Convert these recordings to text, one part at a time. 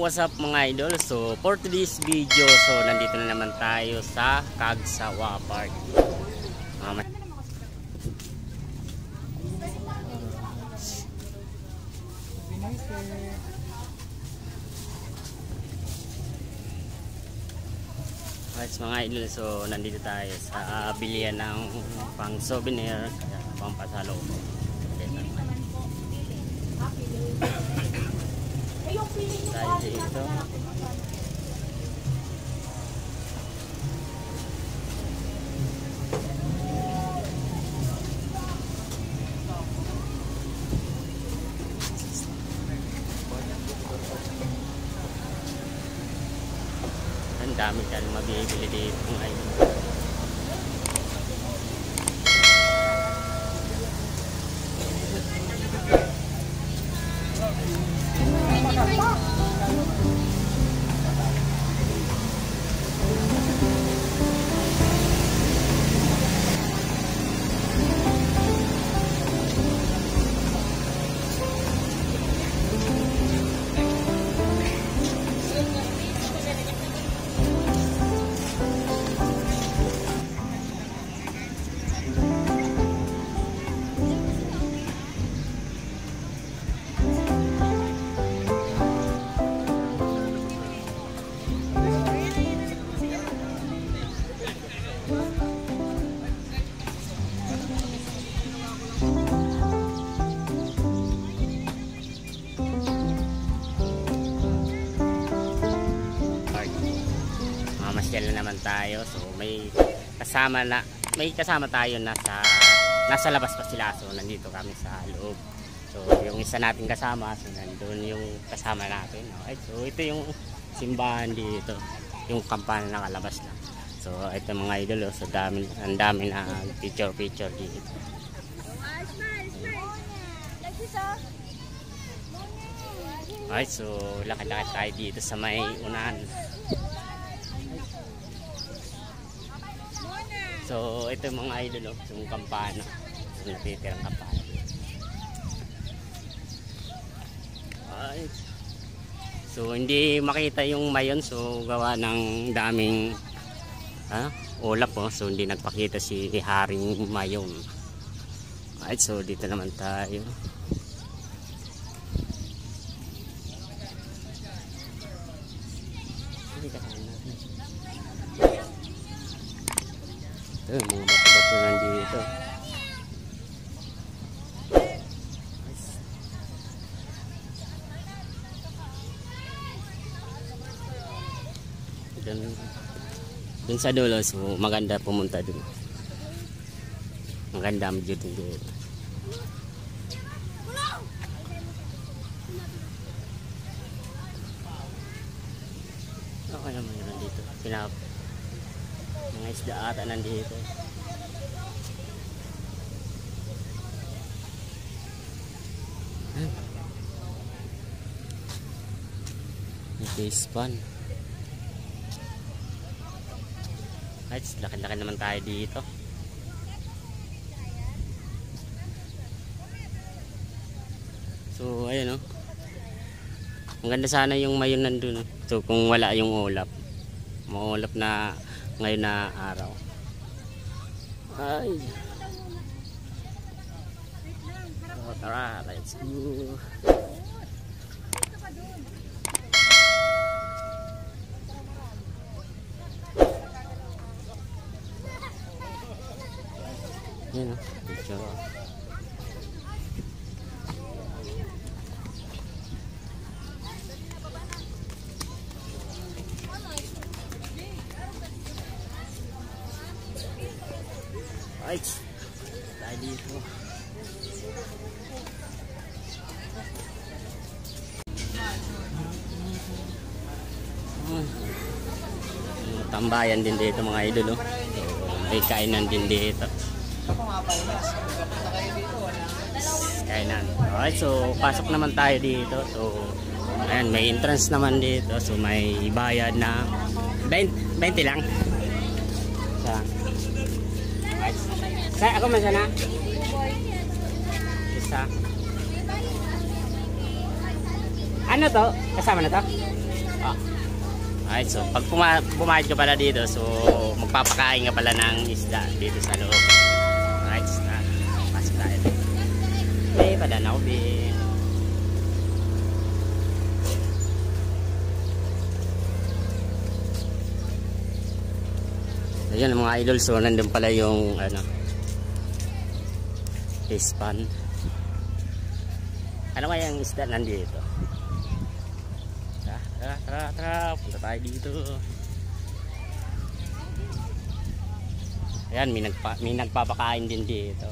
what's up mga idol? So for today's video, so nandito na naman tayo sa Cagsawa Park. Guys mga idol, so nandito tayo sa bilihan ng pang souvenir, pang pasalo. Tayo dito. Ang dami tayong mabibili dito ngayon. Masyal na naman tayo, so may kasama tayo nasa labas pa sila, so nandito kami sa loob. So yung isa nating kasama, so nandun yung kasama natin. Okay, so ito yung simbahan dito, yung kampana nakalabas na. So ito mga idol, so ang dami na picture dito. Okay, so lakad-lakad tayo dito sa may unahan. So ito yung mga idol, yung kampana, yung natitirang kampana. Ay. So hindi makita yung mayon, so gawa ng daming ulap po, so hindi nagpakita si Haring Mayon. Ay, so dito naman tayo. Ito, mga bato-bato nandito. Dun sa dulo, so maganda pumunta dun. Maganda ang view dun. Okay naman yun nandito. Mga isda ata nandito. Fish pan. Ay, laki-laki naman tayo dito. So ayun, ang ganda sana yung mayon nandun. So kung wala yung ulap, maulap na ngayon na araw. Ay. So, tara, let's go. Yan o, picture. Ay, tayo dito. Tambayan din dito mga idol. May kainan din dito. Kainan. Alright, so pasok naman tayo dito. So ayan, may entrance naman dito. So may bayad na 20 lang. Sa ako man sana. Isa. Ano to? Kasama na to? Ah. Alright, so pag pumayad ka pala dito, so magpapakain ka pala ng isda dito sa loob. Alright, pasok tayo. Be, padanaw, be. Ayan mga idol, so nandun pala yung ano, fish pan. Ano kaya yung isda nandito? Tara, punta tayo dito. Ayan, may nagpapakain din dito.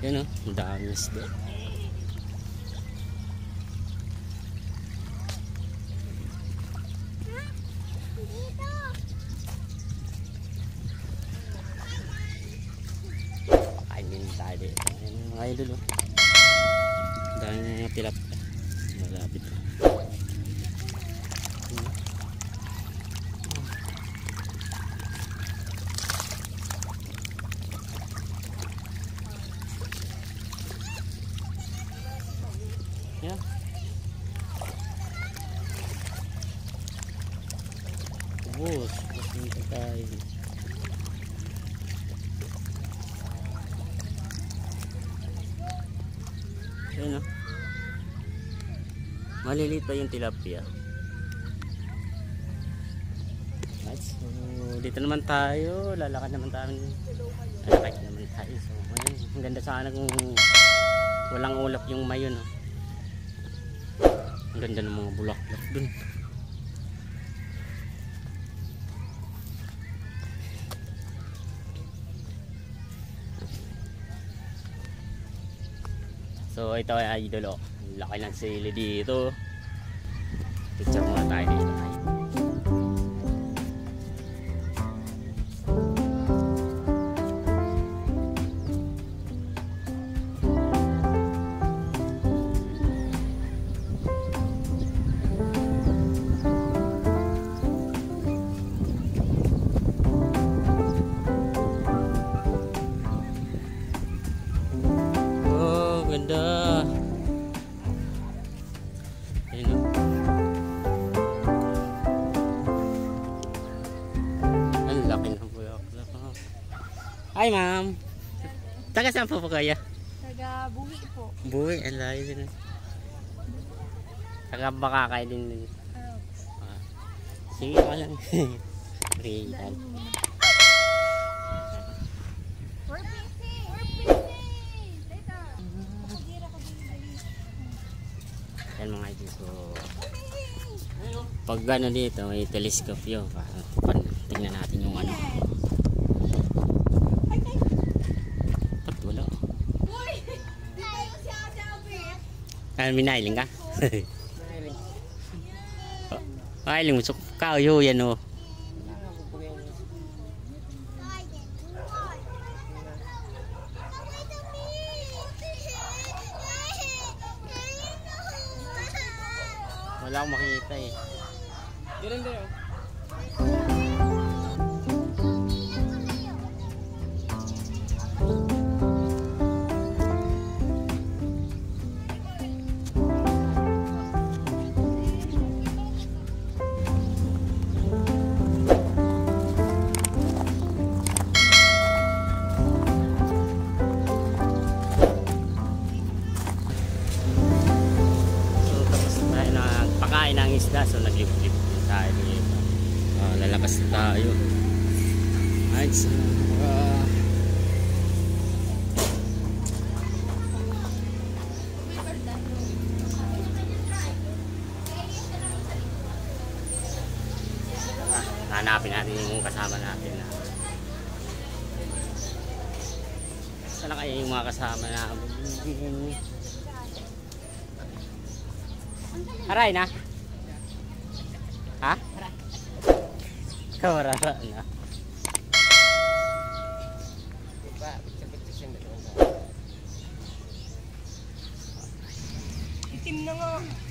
Yan o, ang dami isda. Tayo dito. Ayan mga idol, oh. Dahil mga tilapia. Malapit. Yeah. Bus yung tayo. Ayan, oh. Maliliit pa yung tilapia. Nice. So, dito naman tayo. Lalakad naman tayo. Lalakad naman tayo. So, ayun. Ang ganda sana kung walang ulap yung mayon, oh. Ang ganda ng mga bulaklak dun. So ito ay idol, oh. Laki ng sili dito. Picture muna tayo dito. Ganda. Ayun, oh. Ang laki ng bulaklak, oh. Hi ma'am. Taga saan po kaya? Taga Buhi po. Buhi, ang layo din. Taga Bakakay din. Ah. Sige ka lang. Real. Yan mga idol, so pag gano dito may telescope yun, tingnan natin yung ano. Ba't wala? Minailing ka? Minailing mo, so kauyo yan, oh. Wala akong makikita eh. Diyan din oh. Ng isda, so naglip-lip din tayo dito. Lalakas na tayo. Alright, so hanapin natin yung kasama natin na. Saan na kaya yung mga kasama natin? Aray na. Ha? Kamarara na. Itim na nga.